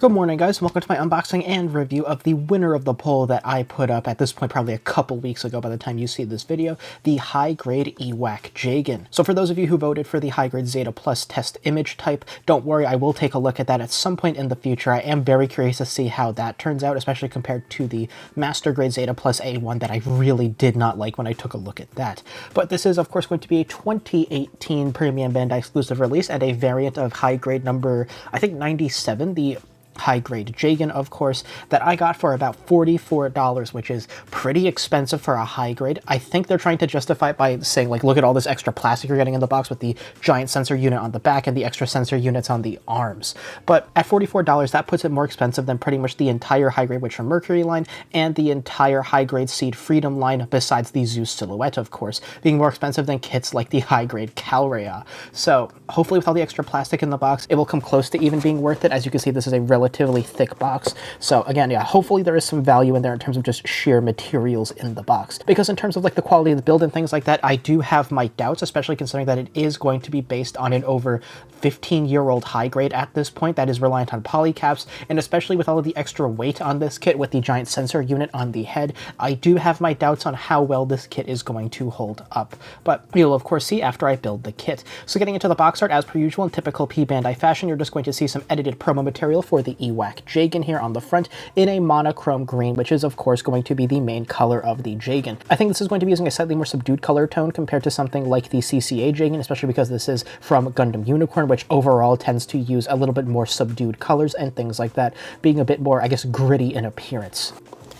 Good morning, guys, and welcome to my unboxing and review of the winner of the poll that I put up at this point probably a couple weeks ago by the time you see this video, the high-grade EWAC Jegan. So for those of you who voted for the high-grade Zeta Plus test image type, don't worry, I will take a look at that at some point in the future. I am very curious to see how that turns out, especially compared to the Master Grade Zeta Plus A1 that I really did not like when I took a look at that. But this is, of course, going to be a 2018 Premium Bandai exclusive release and a variant of high-grade number, I think, 97, the high-grade Jegan, of course, that I got for about $44, which is pretty expensive for a high-grade. I think they're trying to justify it by saying, like, look at all this extra plastic you're getting in the box with the giant sensor unit on the back and the extra sensor units on the arms. But at $44, that puts it more expensive than pretty much the entire high-grade Witcher Mercury line and the entire high-grade Seed Freedom line, besides the Zeus Silhouette, of course, being more expensive than kits like the high-grade Calrea. So hopefully with all the extra plastic in the box, it will come close to even being worth it. As you can see, this is a relatively thick box. So again, yeah, hopefully there is some value in there in terms of just sheer materials in the box. Because in terms of like the quality of the build and things like that, I do have my doubts, especially considering that it is going to be based on an over 15-year-old high grade at this point that is reliant on polycaps, and especially with all of the extra weight on this kit with the giant sensor unit on the head, I do have my doubts on how well this kit is going to hold up. But you'll of course see after I build the kit. So getting into the box art, as per usual in typical p-bandai fashion, you're just going to see some edited promo material for the EWAC Jegan here on the front in a monochrome green, which is of course going to be the main color of the Jegan. I think this is going to be using a slightly more subdued color tone compared to something like the CCA Jegan, especially because this is from Gundam Unicorn, which overall tends to use a little bit more subdued colors and things like that, being a bit more, I guess, gritty in appearance.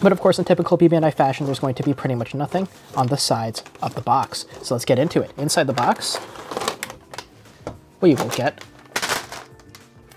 But of course, in typical p-bandai fashion, there's going to be pretty much nothing on the sides of the box. So let's get into it. Inside the box, we will get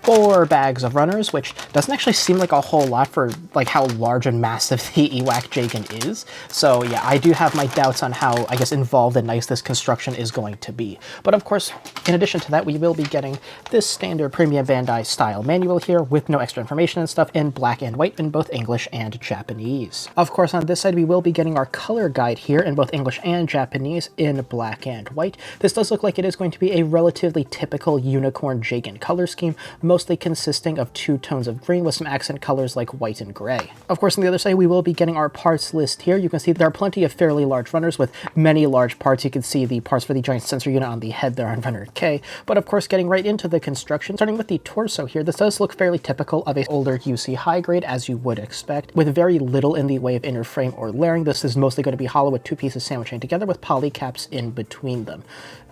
4 bags of runners, which doesn't actually seem like a whole lot for like how large and massive the EWAC Jegan is. So yeah, I do have my doubts on how, I guess, involved and nice this construction is going to be. But of course, in addition to that, we will be getting this standard Premium Bandai style manual here with no extra information and stuff in black and white in both English and Japanese. Of course, on this side, we will be getting our color guide here in both English and Japanese in black and white. This does look like it is going to be a relatively typical Unicorn Jegan color scheme, mostly consisting of 2 tones of green with some accent colors like white and gray. Of course, on the other side, we will be getting our parts list here. You can see there are plenty of fairly large runners with many large parts. You can see the parts for the giant sensor unit on the head there on runner K. But of course, getting right into the construction, starting with the torso here, this does look fairly typical of a older UC high grade, as you would expect, with very little in the way of inner frame or layering. This is mostly going to be hollow with 2 pieces sandwiching together with polycaps in between them.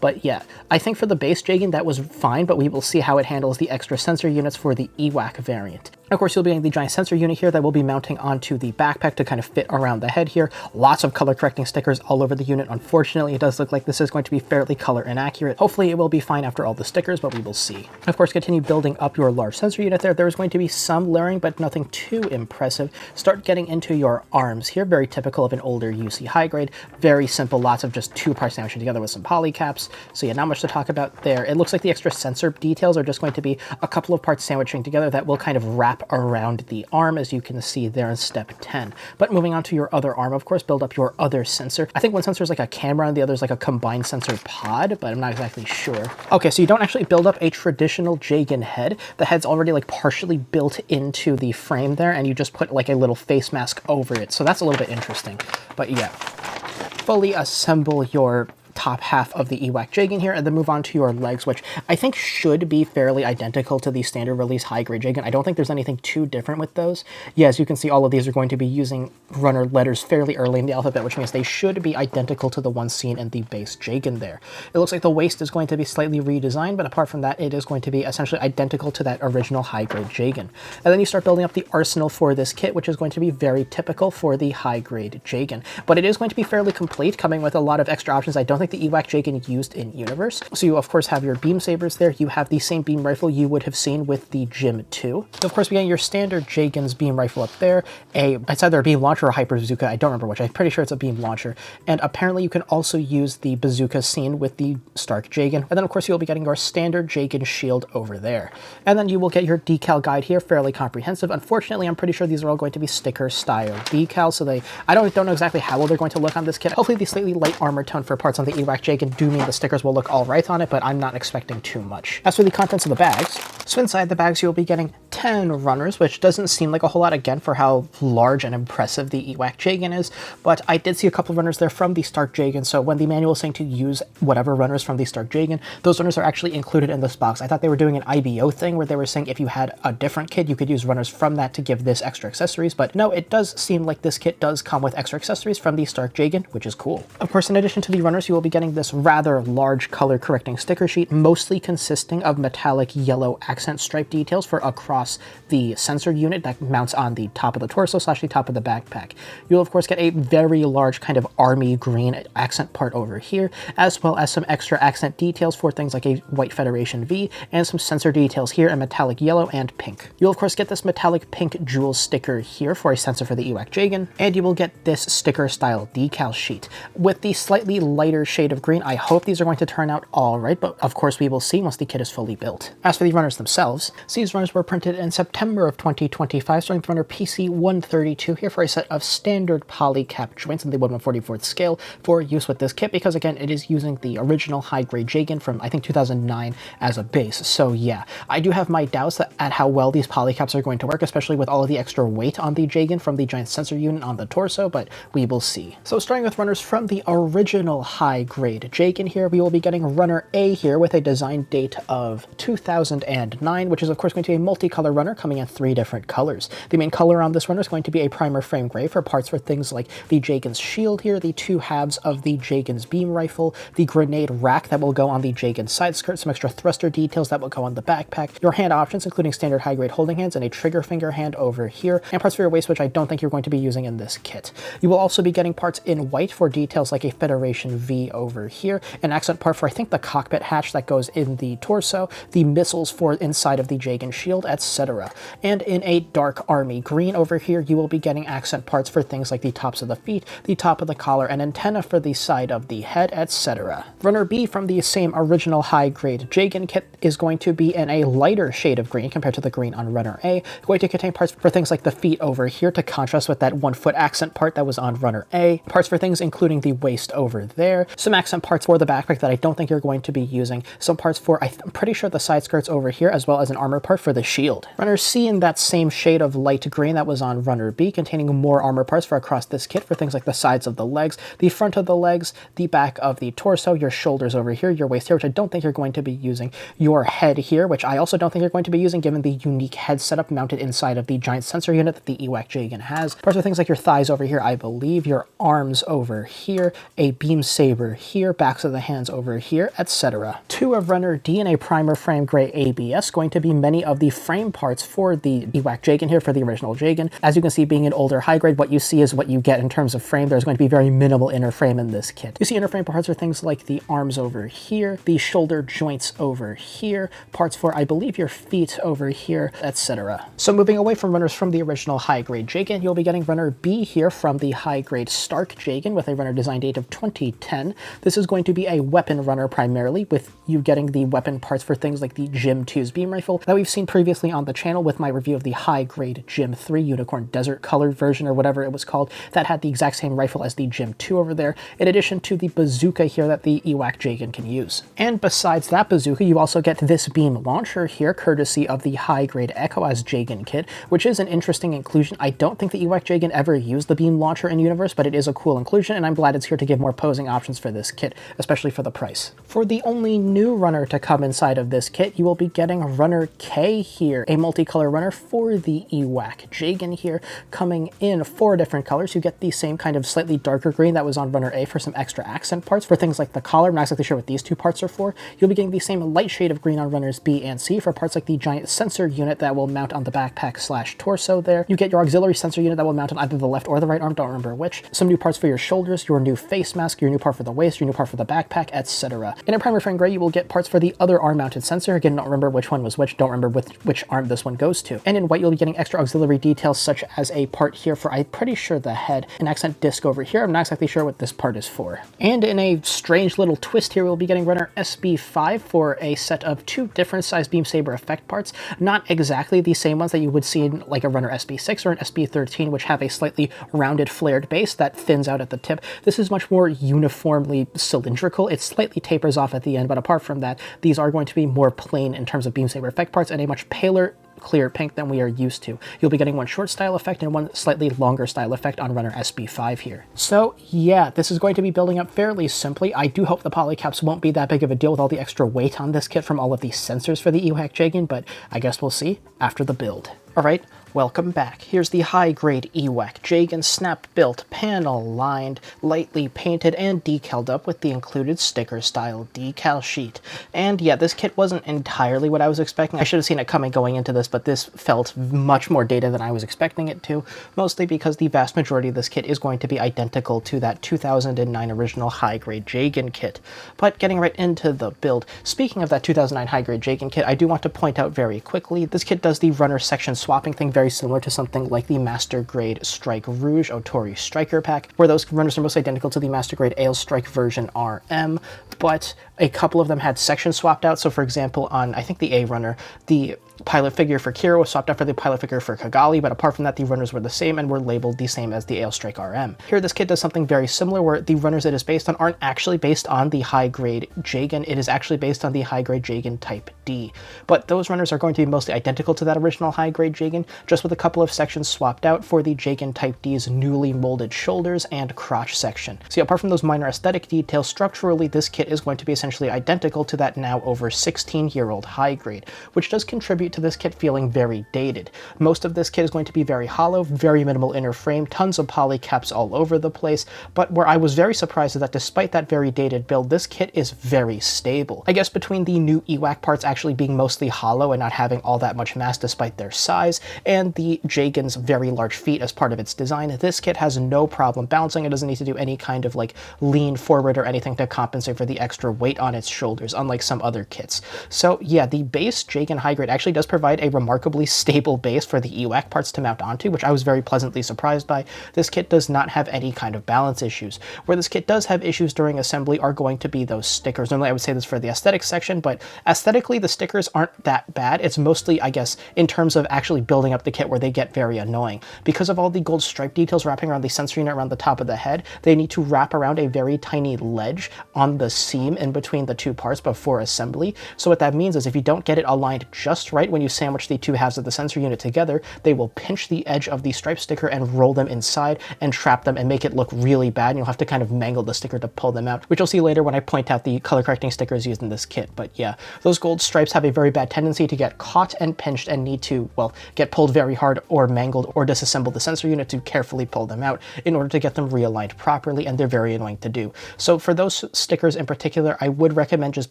But yeah, I think for the base Jegan, that was fine, but we will see how it handles the extra sensor units for the EWAC variant. Of course, you'll be getting the giant sensor unit here that will be mounting onto the backpack to kind of fit around the head here. Lots of color correcting stickers all over the unit. Unfortunately, it does look like this is going to be fairly color inaccurate. Hopefully it will be fine after all the stickers, but we will see. Of course, continue building up your large sensor unit there. There's going to be some layering, but nothing too impressive. Start getting into your arms here. Very typical of an older UC high grade. Very simple, lots of just 2 parts sandwiched together with some polycaps. So yeah, not much to talk about there. It looks like the extra sensor details are just going to be a couple of parts sandwiching together that will kind of wrap around the arm, as you can see there in step 10. But moving on to your other arm, of course, build up your other sensor. I think one sensor is like a camera and the other is like a combined sensor pod, but I'm not exactly sure. Okay, so you don't actually build up a traditional Jegan head. The head's already like partially built into the frame there, and you just put like a little face mask over it. So that's a little bit interesting. But yeah, fully assemble your top half of the EWAC Jegan here, and then move on to your legs, which I think should be fairly identical to the standard release high-grade Jegan. I don't think there's anything too different with those. Yeah, as you can see, all of these are going to be using runner letters fairly early in the alphabet, which means they should be identical to the one seen in the base Jegan there. It looks like the waist is going to be slightly redesigned, but apart from that, it is going to be essentially identical to that original high-grade Jegan. And then you start building up the arsenal for this kit, which is going to be very typical for the high-grade Jegan. But it is going to be fairly complete, coming with a lot of extra options I don't think the EWAC Jegan used in universe. So you of course have your beam sabers there. You have the same beam rifle you would have seen with the Jim 2. So of course we get your standard Jegan's beam rifle up there. It's either a beam launcher or hyper bazooka. I don't remember which. I'm pretty sure it's a beam launcher. And apparently you can also use the bazooka seen with the Stark Jegan. And then of course you'll be getting your standard Jegan shield over there. And then you will get your decal guide here, fairly comprehensive. Unfortunately, I'm pretty sure these are all going to be sticker style decals. So I don't know exactly how well they're going to look on this kit. Hopefully the slightly light armor tone for parts on the EWAC Jegan do mean the stickers will look all right on it, but I'm not expecting too much. As for the contents of the bags, so inside the bags you'll be getting 10 runners, which doesn't seem like a whole lot again for how large and impressive the EWAC Jegan is, but I did see a couple of runners there from the Stark Jegan, so when the manual is saying to use whatever runners from the Stark Jegan, those runners are actually included in this box. I thought they were doing an IBO thing where they were saying if you had a different kit, you could use runners from that to give this extra accessories, but no, it does seem like this kit does come with extra accessories from the Stark Jegan, which is cool. Of course, in addition to the runners, you will be getting this rather large color correcting sticker sheet, mostly consisting of metallic yellow accent stripe details for across the sensor unit that mounts on the top of the torso / the top of the backpack. You'll of course get a very large kind of army green accent part over here, as well as some extra accent details for things like a White Federation V and some sensor details here in metallic yellow and pink. You'll of course get this metallic pink jewel sticker here for a sensor for the EWAC Jegan, and you will get this sticker style decal sheet. With the slightly lighter shade of green, I hope these are going to turn out all right, but of course we will see once the kit is fully built. As for the runners themselves, these runners were printed in September of 2025, starting with runner PC-132 here for a set of standard polycap joints in the 1/144th scale for use with this kit, because again, it is using the original high-grade Jegan from I think 2009 as a base. So yeah, I do have my doubts at how well these polycaps are going to work, especially with all of the extra weight on the Jegan from the giant sensor unit on the torso, but we will see. So starting with runners from the original high-grade Jegan here, we will be getting runner A here with a design date of 2009, which is of course going to be a multicolor runner coming in 3 different colors. The main color on this runner is going to be a primer frame gray for parts for things like the Jegan's shield here, the 2 halves of the Jegan's beam rifle, the grenade rack that will go on the Jegan's side skirt, some extra thruster details that will go on the backpack, your hand options including standard high-grade holding hands and a trigger finger hand over here, and parts for your waist, which I don't think you're going to be using in this kit. You will also be getting parts in white for details like a Federation V over here, an accent part for I think the cockpit hatch that goes in the torso, the missiles for inside of the Jegan shield, etc. And in a dark army green over here, you will be getting accent parts for things like the tops of the feet, the top of the collar, and antenna for the side of the head, etc. Runner B from the same original high-grade Jegan kit is going to be in a lighter shade of green compared to the green on runner A, going to contain parts for things like the feet over here to contrast with that 1-foot accent part that was on runner A, parts for things including the waist over there, some accent parts for the backpack that I don't think you're going to be using, some parts for I'm pretty sure the side skirts over here, as well as an armor part for the shield. Runner C in that same shade of light green that was on runner B, containing more armor parts for across this kit for things like the sides of the legs, the front of the legs, the back of the torso, your shoulders over here, your waist here, which I don't think you're going to be using, your head here, which I also don't think you're going to be using given the unique head setup mounted inside of the giant sensor unit that the EWAC Jegan has. Parts of things like your thighs over here, I believe, your arms over here, a beam saber here, backs of the hands over here, etc. 2 of runner D in a primer frame gray ABS, going to be many of the frame parts for the EWAC Jegan here for the original Jegan. As you can see, being an older high grade, what you see is what you get in terms of frame. There's going to be very minimal inner frame in this kit. You see inner frame parts are things like the arms over here, the shoulder joints over here, parts for I believe your feet over here, etc. So moving away from runners from the original high grade Jegan, you'll be getting runner B here from the high grade Stark Jegan with a runner design date of 2010. This is going to be a weapon runner primarily, with you getting the weapon parts for things like the Gym 2's beam rifle that we've seen previously on the channel with my review of the high grade Gym 3 Unicorn Desert colored version or whatever it was called that had the exact same rifle as the Gym 2 over there, in addition to the bazooka here that the EWAC Jegan can use. And besides that bazooka, you also get this beam launcher here, courtesy of the high grade Echo as Jegan kit, which is an interesting inclusion. I don't think the EWAC Jegan ever used the beam launcher in universe, but it is a cool inclusion, and I'm glad it's here to give more posing options for this kit, especially for the price. For the only new runner to come inside of this kit, you will be getting runner K here, a multicolor runner for the EWAC Jegan here, coming in 4 different colors. You get the same kind of slightly darker green that was on runner A for some extra accent parts for things like the collar. I'm not exactly sure what these 2 parts are for. You'll be getting the same light shade of green on runners B and C for parts like the giant sensor unit that will mount on the backpack / torso there. You get your auxiliary sensor unit that will mount on either the left or the right arm, don't remember which. Some new parts for your shoulders, your new face mask, your new part for the waist, your new part for the backpack, etc. In a primer frame gray, you will get parts for the other arm mounted sensor. Again, don't remember which one was which, don't remember which arm this one goes to. And in white, you'll be getting extra auxiliary details such as a part here for, I'm pretty sure, the head, an accent disc over here. I'm not exactly sure what this part is for. And in a strange little twist here, we'll be getting runner SB5 for a set of 2 different size beam saber effect parts, not exactly the same ones that you would see in like a runner SB6 or an SB13, which have a slightly rounded flared base that thins out at the tip. This is much more uniform uniformly cylindrical. It slightly tapers off at the end, but apart from that, these are going to be more plain in terms of beam saber effect parts and a much paler clear pink than we are used to. You'll be getting one short style effect and one slightly longer style effect on runner SB5 here. So yeah, this is going to be building up fairly simply. I do hope the polycaps won't be that big of a deal with all the extra weight on this kit from all of these sensors for the EWAC Jegan, but I guess we'll see after the build. Alright, welcome back. Here's the high-grade EWAC Jegan snap-built, panel-lined, lightly painted, and decaled up with the included sticker-style decal sheet. And yeah, this kit wasn't entirely what I was expecting. I should have seen it coming going into this, but this felt much more dated than I was expecting it to, mostly because the vast majority of this kit is going to be identical to that 2009 original high-grade Jegan kit. But getting right into the build, speaking of that 2009 high-grade Jegan kit, I do want to point out very quickly, this kit does the runner section swapping thing very similar to something like the Master Grade Strike Rouge Otori Striker Pack, where those runners are most identical to the Master Grade Ale Strike version RM, but a couple of them had sections swapped out. So for example, on I think the A runner, the pilot figure for Kira was swapped out for the pilot figure for Kigali, but apart from that, the runners were the same and were labeled the same as the Ale Strike RM. Here, this kit does something very similar, where the runners it is based on aren't actually based on the high-grade Jegan, it is actually based on the high-grade Jegan Type D. But those runners are going to be mostly identical to that original high-grade Jegan, just with a couple of sections swapped out for the Jegan Type D's newly molded shoulders and crotch section. So apart from those minor aesthetic details, structurally, this kit is going to be essentially identical to that now over 16-year-old high-grade, which does contribute to this kit feeling very dated. Most of this kit is going to be very hollow, very minimal inner frame, tons of polycaps all over the place, but where I was very surprised is that despite that very dated build, this kit is very stable. I guess between the new EWAC parts actually being mostly hollow and not having all that much mass despite their size, and the Jegan's very large feet as part of its design, this kit has no problem balancing. It doesn't need to do any kind of like lean forward or anything to compensate for the extra weight on its shoulders, unlike some other kits. So yeah, the base Jegan high grade actually does provide a remarkably stable base for the EWAC parts to mount onto, which I was very pleasantly surprised by. This kit does not have any kind of balance issues. Where this kit does have issues during assembly are going to be those stickers. Normally I would say this for the aesthetic section, but aesthetically the stickers aren't that bad. It's mostly, I guess, in terms of actually building up the kit where they get very annoying. Because of all the gold stripe details wrapping around the sensor unit around the top of the head, they need to wrap around a very tiny ledge on the seam in between the two parts before assembly. So what that means is if you don't get it aligned just right when you sandwich the two halves of the sensor unit together, they will pinch the edge of the stripe sticker and roll them inside and trap them and make it look really bad, and you'll have to kind of mangle the sticker to pull them out, which you'll see later when I point out the color correcting stickers used in this kit. But yeah, those gold stripes have a very bad tendency to get caught and pinched and need to, well, get pulled very hard or mangled or disassemble the sensor unit to carefully pull them out in order to get them realigned properly, and they're very annoying to do. So for those stickers in particular, I would recommend just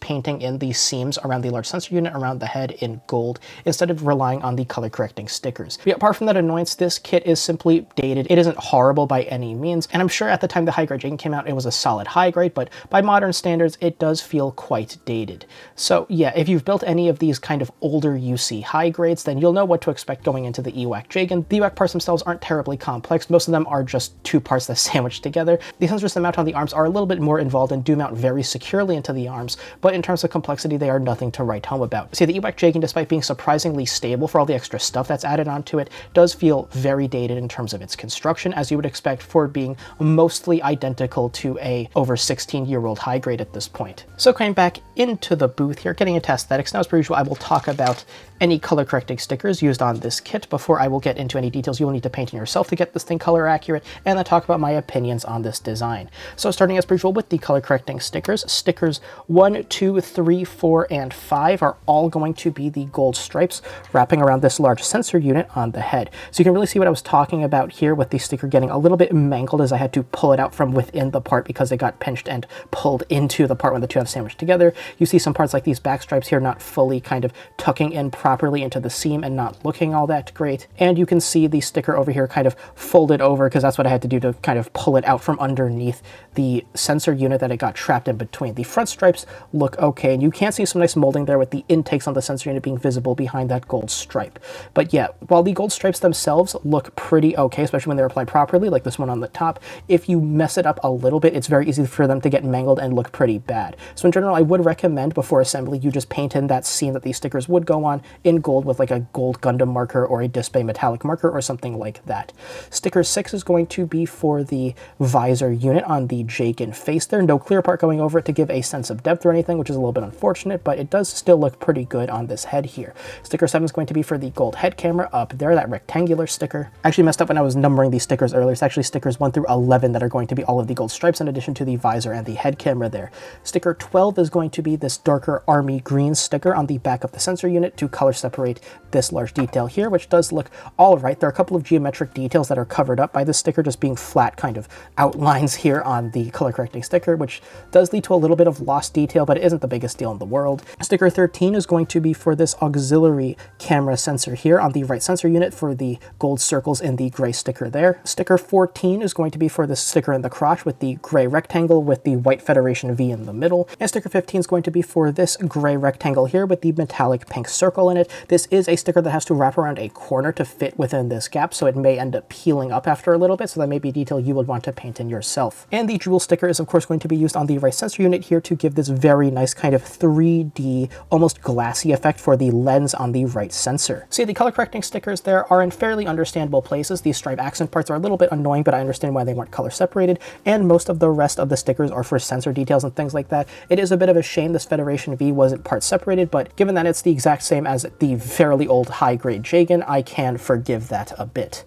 painting in the seams around the large sensor unit around the head in gold instead of relying on the color correcting stickers. But apart from that annoyance, this kit is simply dated. It isn't horrible by any means, and I'm sure at the time the high grade Jegan came out it was a solid high grade, but by modern standards it does feel quite dated. So yeah, if you've built any of these kind of older UC high grades, then you'll know what to expect going into the EWAC Jegan. The EWAC parts themselves aren't terribly complex. Most of them are just two parts that sandwich together. The sensors that mount on the arms are a little bit more involved and do mount very securely into the arms, but in terms of complexity they are nothing to write home about. See, the EWAC Jegan, despite being surprisingly stable for all the extra stuff that's added onto it, does feel very dated in terms of its construction, as you would expect for being mostly identical to a over 16-year-old high grade at this point. So coming back into the booth here, getting into aesthetics, now as per usual I will talk about any color correcting stickers used on this kit before I will get into any details you will need to paint in yourself to get this thing color accurate, and then talk about my opinions on this design. So starting as per usual with the color correcting stickers, stickers 1, 2, 3, 4, and 5 are all going to be the gold stripes wrapping around this large sensor unit on the head. So you can really see what I was talking about here with the sticker getting a little bit mangled as I had to pull it out from within the part because it got pinched and pulled into the part when the two have sandwiched together. You see some parts like these back stripes here not fully kind of tucking in properly into the seam and not looking all that great. And you can see the sticker over here kind of folded over because that's what I had to do to kind of pull it out from underneath the sensor unit that it got trapped in between. The front stripes look okay, and you can see some nice molding there with the intakes on the sensor unit being visible understandable behind that gold stripe. But yeah, while the gold stripes themselves look pretty okay, especially when they're applied properly, like this one on the top, if you mess it up a little bit, it's very easy for them to get mangled and look pretty bad. So in general, I would recommend before assembly, you just paint in that seam that these stickers would go on in gold with like a gold Gundam marker or a Display metallic marker or something like that. Sticker 6 is going to be for the visor unit on the Jegan face there. No clear part going over it to give a sense of depth or anything, which is a little bit unfortunate, but it does still look pretty good on this head here. Sticker 7 is going to be for the gold head camera up there, that rectangular sticker. I actually messed up when I was numbering these stickers earlier. It's actually stickers 1 through 11 that are going to be all of the gold stripes in addition to the visor and the head camera there. Sticker 12 is going to be this darker army green sticker on the back of the sensor unit to color separate this large detail here, which does look all right. There are a couple of geometric details that are covered up by this sticker, just being flat kind of outlines here on the color correcting sticker, which does lead to a little bit of lost detail, but it isn't the biggest deal in the world. Sticker 13 is going to be for this auxiliary camera sensor here on the right sensor unit for the gold circles in the gray sticker there. Sticker 14 is going to be for this sticker in the crotch with the gray rectangle with the white Federation V in the middle. And sticker 15 is going to be for this gray rectangle here with the metallic pink circle in it. This is a sticker that has to wrap around a corner to fit within this gap, so it may end up peeling up after a little bit, so that may be a detail you would want to paint in yourself. And the jewel sticker is of course going to be used on the right sensor unit here to give this very nice kind of 3D, almost glassy effect for the lens on the right sensor. See, the color correcting stickers there are in fairly understandable places. These stripe accent parts are a little bit annoying, but I understand why they weren't color separated, and most of the rest of the stickers are for sensor details and things like that. It is a bit of a shame this Federation V wasn't part separated, but given that it's the exact same as the fairly old high-grade Jegan, I can forgive that a bit.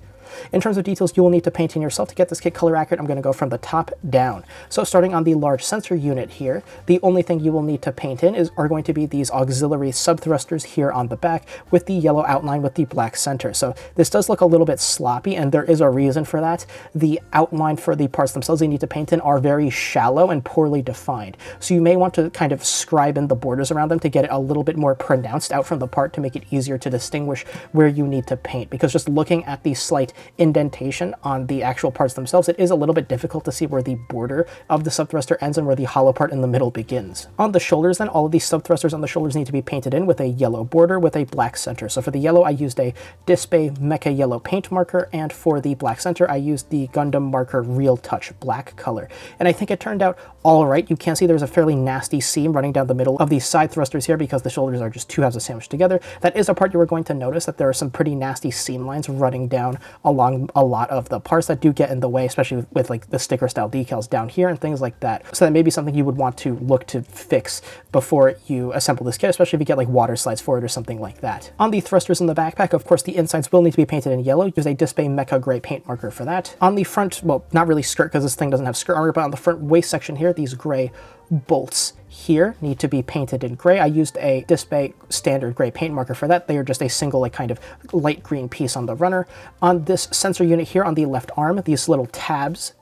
In terms of details you will need to paint in yourself to get this kit color accurate, I'm going to go from the top down. So starting on the large sensor unit here, the only thing you will need to paint in are going to be these auxiliary sub-thrusters here on the back with the yellow outline with the black center. So this does look a little bit sloppy, and there is a reason for that. The outline for the parts themselves you need to paint in are very shallow and poorly defined. So you may want to kind of scribe in the borders around them to get it a little bit more pronounced out from the part to make it easier to distinguish where you need to paint, because just looking at the slight indentation on the actual parts themselves, it is a little bit difficult to see where the border of the sub-thruster ends and where the hollow part in the middle begins. On the shoulders then, all of these sub-thrusters on the shoulders need to be painted in with a yellow border with a black center. So for the yellow, I used a Display Mecha Yellow paint marker, and for the black center, I used the Gundam marker Real Touch black color. And I think it turned out all right. You can see there's a fairly nasty seam running down the middle of these side thrusters here because the shoulders are just two halves sandwiched together. That is a part you are going to notice that there are some pretty nasty seam lines running down along a lot of the parts that do get in the way, especially with like the sticker style decals down here and things like that. So that may be something you would want to look to fix before you assemble this kit, especially if you get like water slides for it or something like that. On the thrusters in the backpack, of course, the insides will need to be painted in yellow. Use a Display Mecha Gray paint marker for that. On the front, well, not really skirt because this thing doesn't have skirt armor, but on the front waist section here, these gray bolts here need to be painted in gray. I used a Display standard gray paint marker for that. They are just a single like kind of light green piece on the runner. On this sensor unit here on the left arm, these little tabs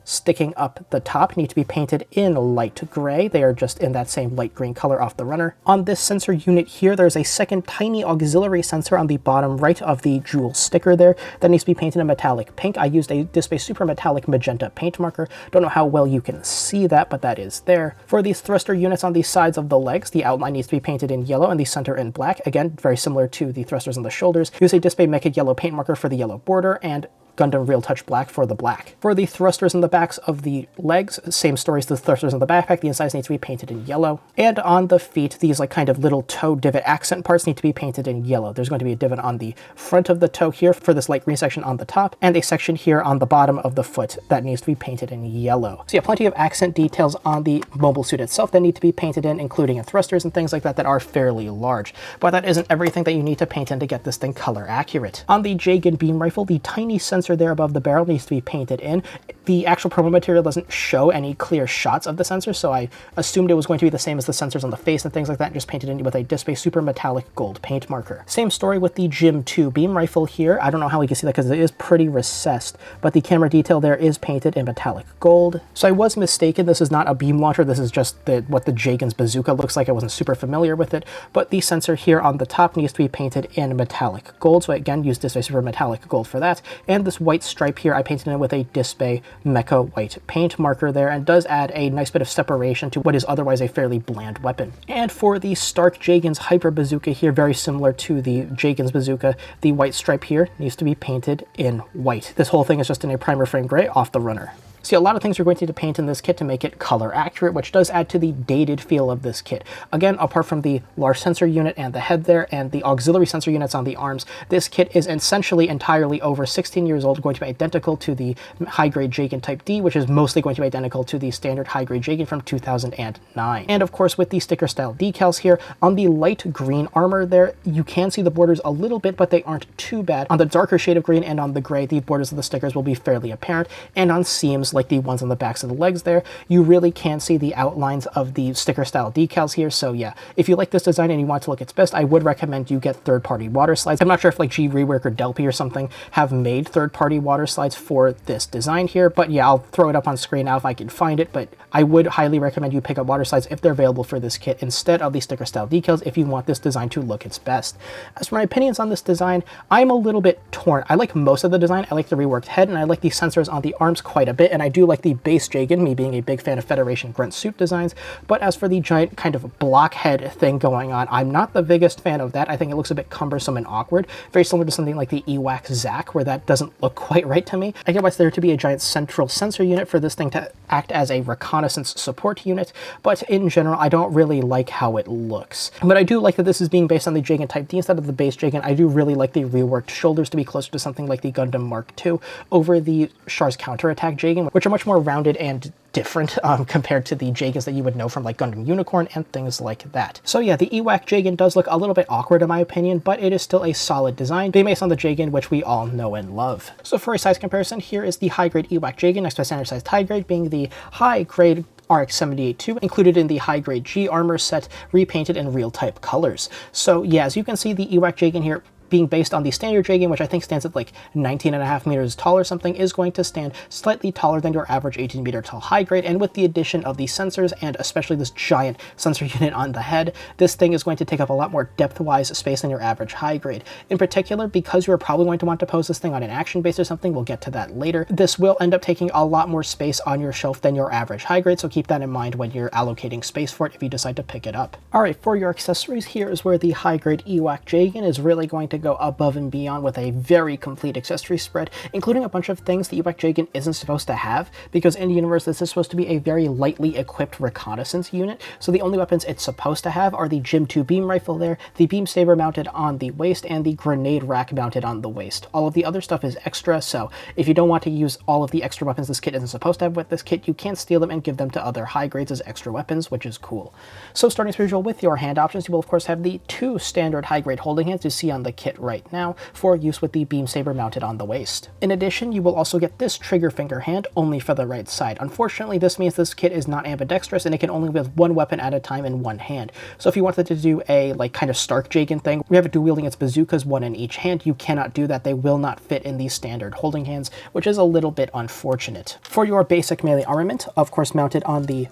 sticking up the top need to be painted in light gray. They are just in that same light green color off the runner. On this sensor unit here, there's a second tiny auxiliary sensor on the bottom right of the jewel sticker there that needs to be painted in metallic pink. I used a Display Super Metallic Magenta paint marker. Don't know how well you can see that, but that is there. For these thruster units on the sides of the legs, the outline needs to be painted in yellow and the center in black. Again, very similar to the thrusters on the shoulders. Use a Display Mecha Yellow paint marker for the yellow border and Gundam Real Touch black for the black. For the thrusters in the backs of the legs, same story as the thrusters in the backpack, the insides need to be painted in yellow. And on the feet, these like kind of little toe divot accent parts need to be painted in yellow. There's going to be a divot on the front of the toe here for this light green section on the top, and a section here on the bottom of the foot that needs to be painted in yellow. So yeah, plenty of accent details on the mobile suit itself that need to be painted in, including in thrusters and things like that that are fairly large. But that isn't everything that you need to paint in to get this thing color accurate. On the Jegan beam rifle, the tiny sensor there above the barrel needs to be painted in. The actual promo material doesn't show any clear shots of the sensor, so I assumed it was going to be the same as the sensors on the face and things like that, and just painted in with a Display Super Metallic Gold paint marker. Same story with the Jim 2 beam rifle here. I don't know how we can see that because it is pretty recessed, but the camera detail there is painted in metallic gold. So I was mistaken. This is not a beam launcher. This is just what the Jegan's bazooka looks like. I wasn't super familiar with it, but the sensor here on the top needs to be painted in metallic gold. So I again used Display Super Metallic Gold for that, and the this white stripe here, I painted it with a Display Mecha white paint marker there, and does add a nice bit of separation to what is otherwise a fairly bland weapon. And for the Stark Jegan's Hyper Bazooka here, very similar to the Jegan's Bazooka, the white stripe here needs to be painted in white. This whole thing is just in a primer frame gray off the runner. See, a lot of things you're going to need to paint in this kit to make it color accurate, which does add to the dated feel of this kit. Again, apart from the large sensor unit and the head there, and the auxiliary sensor units on the arms, this kit is essentially entirely over 16 years old, going to be identical to the high-grade Jegan Type D, which is mostly going to be identical to the standard high-grade Jegan from 2009. And of course, with the sticker-style decals here, on the light green armor there, you can see the borders a little bit, but they aren't too bad. On the darker shade of green and on the gray, the borders of the stickers will be fairly apparent, and on seams, like the ones on the backs of the legs there, you really can see the outlines of the sticker style decals here. So yeah, if you like this design and you want to look its best, I would recommend you get third-party water slides. I'm not sure if like G-Rework or Delpy or something have made third-party water slides for this design here, but yeah, I'll throw it up on screen now if I can find it, but I would highly recommend you pick up water slides if they're available for this kit instead of the sticker style decals if you want this design to look its best. As for my opinions on this design, I'm a little bit torn. I like most of the design. I like the reworked head, and I like the sensors on the arms quite a bit, and I do like the base Jegan, me being a big fan of Federation grunt suit designs, but as for the giant kind of blockhead thing going on, I'm not the biggest fan of that. I think it looks a bit cumbersome and awkward, very similar to something like the EWAC Zac, where that doesn't look quite right to me. I get why it's there to be a giant central sensor unit for this thing to act as a reconnaissance support unit, but in general, I don't really like how it looks. But I do like that this is being based on the Jegan Type D instead of the base Jegan. I do really like the reworked shoulders to be closer to something like the Gundam Mark II over the Char's Counterattack Jegan, which are much more rounded and different compared to the Jegans that you would know from like Gundam Unicorn and things like that. So yeah, the EWAC Jegan does look a little bit awkward in my opinion, but it is still a solid design being based on the Jegan, which we all know and love. So for a size comparison, here is the high-grade EWAC Jegan next to a standard sized high-grade, being the high-grade RX-78-2, included in the high-grade G armor set, repainted in real type colors. So yeah, as you can see, the EWAC Jegan here, being based on the standard Jegan, which I think stands at like 19.5 meters tall or something, is going to stand slightly taller than your average 18 meter tall high grade, and with the addition of the sensors and especially this giant sensor unit on the head, this thing is going to take up a lot more depth-wise space than your average high grade. In particular, because you are probably going to want to pose this thing on an action base or something, we'll get to that later, this will end up taking a lot more space on your shelf than your average high grade, so keep that in mind when you're allocating space for it if you decide to pick it up. Alright, for your accessories, here is where the high grade EWAC Jegan is really going to go above and beyond with a very complete accessory spread, including a bunch of things the EWAC Jegan isn't supposed to have, because in universe this is supposed to be a very lightly equipped reconnaissance unit, so the only weapons it's supposed to have are the Gym 2 beam rifle there, the beam saber mounted on the waist, and the grenade rack mounted on the waist. All of the other stuff is extra, so if you don't want to use all of the extra weapons this kit isn't supposed to have with this kit, you can steal them and give them to other high grades as extra weapons, which is cool. So starting as usual with your hand options, you will of course have the two standard high grade holding hands you see on the kit right now for use with the beam saber mounted on the waist. In addition, you will also get this trigger finger hand only for the right side. Unfortunately, this means this kit is not ambidextrous and it can only wield one weapon at a time in one hand. So if you wanted to do a like kind of Stark Jegan thing, we have it dual wielding its bazookas, one in each hand, you cannot do that. They will not fit in these standard holding hands, which is a little bit unfortunate. For your basic melee armament, of course mounted on the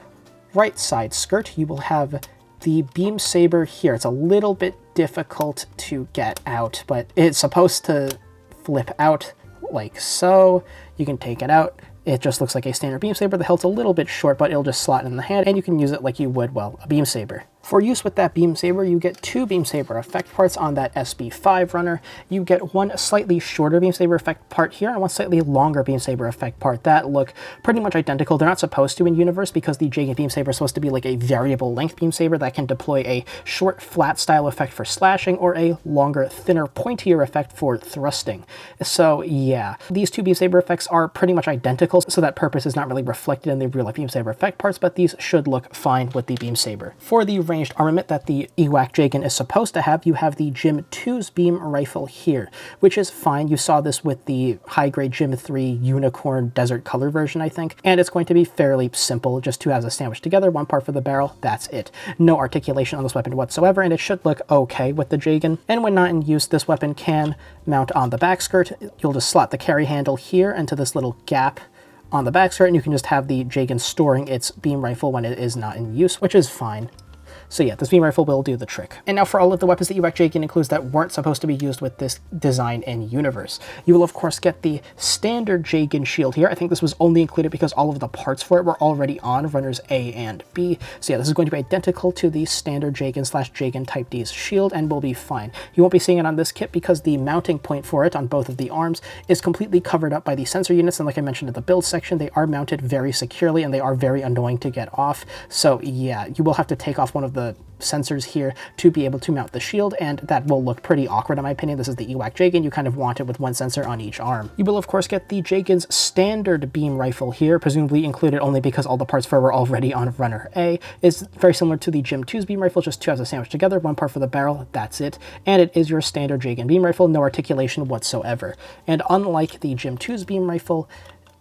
right side skirt, you will have the beam saber here. It's a little bit difficult to get out, but it's supposed to flip out like so. You can take it out. It just looks like a standard beam saber. The hilt's a little bit short, but it'll just slot in the hand, and you can use it like you would, well, a beam saber. For use with that beam saber, you get two beam saber effect parts on that SB5 runner. You get one slightly shorter beam saber effect part here, and one slightly longer beam saber effect part that look pretty much identical. They're not supposed to in universe, because the Jegan beam saber is supposed to be like a variable length beam saber that can deploy a short flat style effect for slashing, or a longer, thinner, pointier effect for thrusting. So yeah, these two beam saber effects are pretty much identical, so that purpose is not really reflected in the real life beam saber effect parts, but these should look fine with the beam saber. For the ranged armament that the EWAC Jegan is supposed to have, you have the Gym 2's beam rifle here, which is fine. You saw this with the high-grade Gym 3 Unicorn Desert Color version, I think, and it's going to be fairly simple, just two halves sandwiched together, one part for the barrel, that's it. No articulation on this weapon whatsoever, and it should look okay with the Jegan. And when not in use, this weapon can mount on the back skirt. You'll just slot the carry handle here into this little gap on the back skirt, and you can just have the Jegan storing its beam rifle when it is not in use, which is fine. So yeah, this beam rifle will do the trick. And now for all of the weapons that EWAC Jegan includes that weren't supposed to be used with this design in universe. You will of course get the standard Jegan shield here. I think this was only included because all of the parts for it were already on runners A and B. So yeah, this is going to be identical to the standard Jegan Type D's shield and will be fine. You won't be seeing it on this kit because the mounting point for it on both of the arms is completely covered up by the sensor units, and like I mentioned in the build section, they are mounted very securely and they are very annoying to get off. So yeah, you will have to take off one of the sensors here to be able to mount the shield, and that will look pretty awkward in my opinion. This is the EWAC Jegan. You kind of want it with one sensor on each arm. You will of course get the Jegan's standard beam rifle here, presumably included only because all the parts for it were already on runner A. It's very similar to the Gym 2's beam rifle, just two halves sandwiched together, one part for the barrel, that's it. And it is your standard Jegan beam rifle, no articulation whatsoever. And unlike the Gym 2's beam rifle,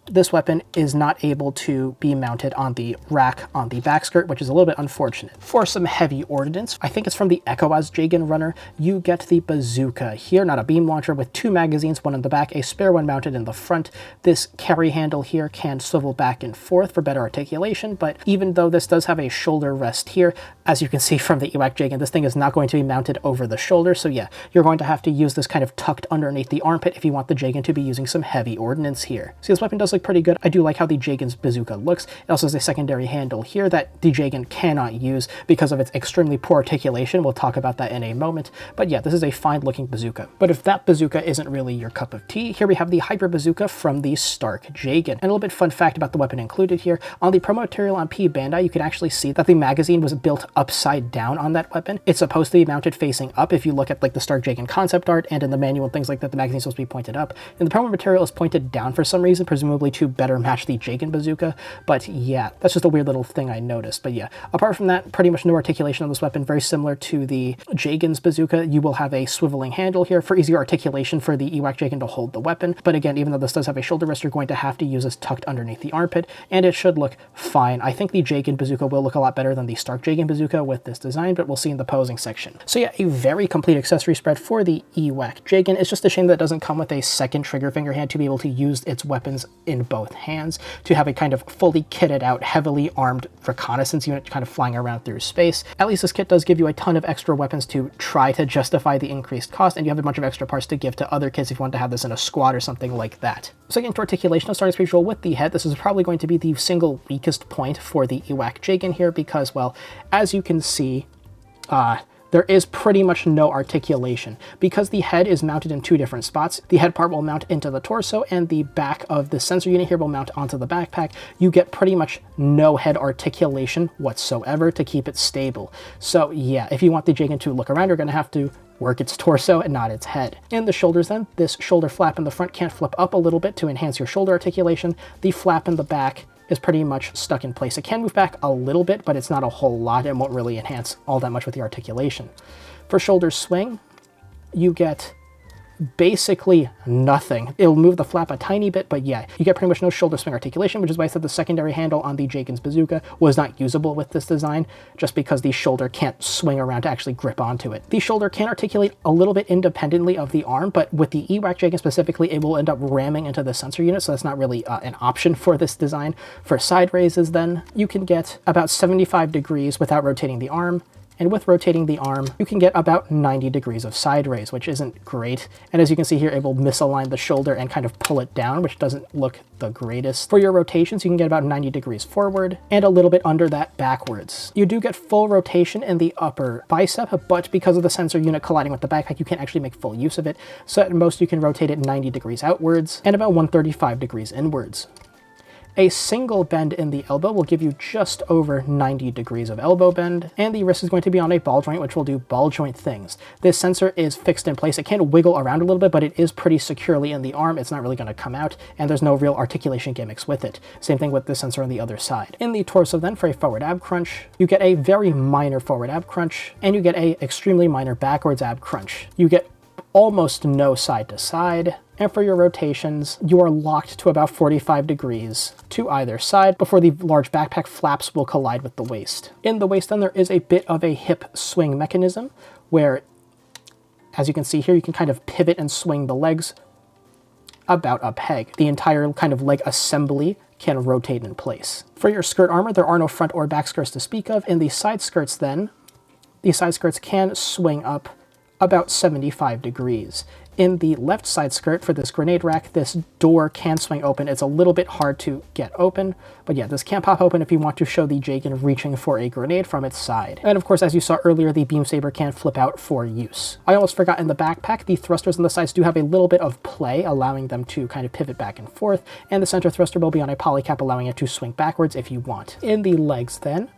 this weapon is not able to be mounted on the rack on the back skirt, which is a little bit unfortunate. For some heavy ordnance, I think it's from the EWAC Jegan runner, you get the bazooka here, not a beam launcher, with two magazines, one in the back, a spare one mounted in the front. This carry handle here can swivel back and forth for better articulation, but even though this does have a shoulder rest here, as you can see from the EWAC Jegan, this thing is not going to be mounted over the shoulder, so yeah, you're going to have to use this kind of tucked underneath the armpit if you want the Jegan to be using some heavy ordnance here. See, this weapon does look pretty good. I do like how the Jegan's bazooka looks. It also has a secondary handle here that the Jegan cannot use because of its extremely poor articulation. We'll talk about that in a moment. But yeah, this is a fine looking bazooka. But if that bazooka isn't really your cup of tea, here we have the Hyper Bazooka from the Stark Jegan. And a little bit fun fact about the weapon included here, on the promo material on p-bandai, you can actually see that the magazine was built upside down on that weapon. It's supposed to be mounted facing up if you look at like the Stark Jegan concept art, and in the manual and things like that, the magazine's supposed to be pointed up. And the promo material is pointed down for some reason, presumably to better match the Jegan bazooka. But yeah, that's just a weird little thing I noticed. But yeah, apart from that, pretty much no articulation on this weapon, very similar to the Jegan's bazooka. You will have a swiveling handle here for easier articulation for the EWAC Jegan to hold the weapon. But again, even though this does have a shoulder rest, you're going to have to use this tucked underneath the armpit, and it should look fine. I think the Jegan bazooka will look a lot better than the Stark Jegan bazooka with this design, but we'll see in the posing section. So yeah, a very complete accessory spread for the EWAC Jegan. It's just a shame that it doesn't come with a second trigger finger hand to be able to use its weapons in both hands, to have a kind of fully kitted out, heavily armed reconnaissance unit kind of flying around through space. At least this kit does give you a ton of extra weapons to try to justify the increased cost, and you have a bunch of extra parts to give to other kits if you want to have this in a squad or something like that. So getting to articulation, I'll start as usual with the head. This is probably going to be the single weakest point for the EWAC Jegan here because, well, as you can see, there is pretty much no articulation. Because the head is mounted in two different spots, the head part will mount into the torso and the back of the sensor unit here will mount onto the backpack. You get pretty much no head articulation whatsoever to keep it stable. So yeah, if you want the Jegan to look around, you're going to have to work its torso and not its head. In the shoulders then, this shoulder flap in the front can't flip up a little bit to enhance your shoulder articulation. The flap in the back is pretty much stuck in place. It can move back a little bit, but it's not a whole lot. It won't really enhance all that much with the articulation. For shoulder swing, you get basically nothing. It'll move the flap a tiny bit, but yeah, you get pretty much no shoulder swing articulation, which is why I said the secondary handle on the Jegan's bazooka was not usable with this design, just because the shoulder can't swing around to actually grip onto it. The shoulder can articulate a little bit independently of the arm, but with the EWAC Jegan specifically, it will end up ramming into the sensor unit, so that's not really an option for this design. For side raises then, you can get about 75 degrees without rotating the arm, and with rotating the arm, you can get about 90 degrees of side raise, which isn't great. And as you can see here, it will misalign the shoulder and kind of pull it down, which doesn't look the greatest. For your rotations, you can get about 90 degrees forward and a little bit under that backwards. You do get full rotation in the upper bicep, but because of the sensor unit colliding with the backpack, you can't actually make full use of it. So at most, you can rotate it 90 degrees outwards and about 135 degrees inwards. A single bend in the elbow will give you just over 90 degrees of elbow bend, and the wrist is going to be on a ball joint, which will do ball joint things. This sensor is fixed in place. It can wiggle around a little bit, but it is pretty securely in the arm. It's not really going to come out, and there's no real articulation gimmicks with it. Same thing with the sensor on the other side. In the torso then, for a forward ab crunch, you get a very minor forward ab crunch, and you get a extremely minor backwards ab crunch. You get almost no side to side, and for your rotations, you are locked to about 45 degrees to either side before the large backpack flaps will collide with the waist. In the waist then, there is a bit of a hip swing mechanism where, as you can see here, you can kind of pivot and swing the legs about a peg. The entire kind of leg assembly can rotate in place. For your skirt armor, there are no front or back skirts to speak of. In the side skirts then, the side skirts can swing up about 75 degrees. In the left side skirt for this grenade rack, this door can swing open. It's a little bit hard to get open, but yeah, this can pop open if you want to show the Jegan reaching for a grenade from its side. And of course, as you saw earlier, the beam saber can flip out for use. I almost forgot, in the backpack, the thrusters on the sides do have a little bit of play, allowing them to kind of pivot back and forth, and the center thruster will be on a polycap, allowing it to swing backwards if you want. In the legs then,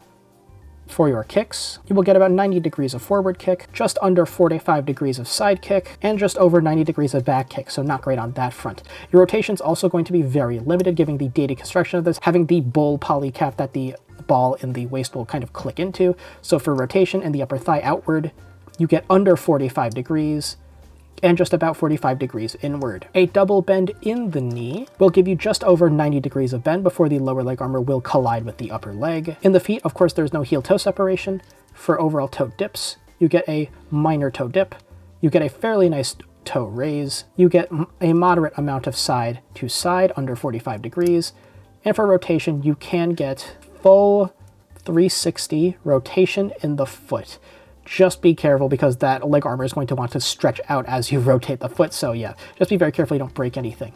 for your kicks, you will get about 90 degrees of forward kick, just under 45 degrees of side kick, and just over 90 degrees of back kick, so not great on that front. Your rotation is also going to be very limited, given the dated construction of this, having the bull polycap that the ball in the waist will kind of click into. So for rotation in the upper thigh outward, you get under 45 degrees, and just about 45 degrees inward. A double bend in the knee will give you just over 90 degrees of bend before the lower leg armor will collide with the upper leg. In the feet, of course, there's no heel-toe separation. For overall toe dips, you get a minor toe dip, you get a fairly nice toe raise, you get a moderate amount of side to side, under 45 degrees, and for rotation, you can get full 360 rotation in the foot. Just be careful, because that leg armor is going to want to stretch out as you rotate the foot, so yeah, just be very careful you don't break anything.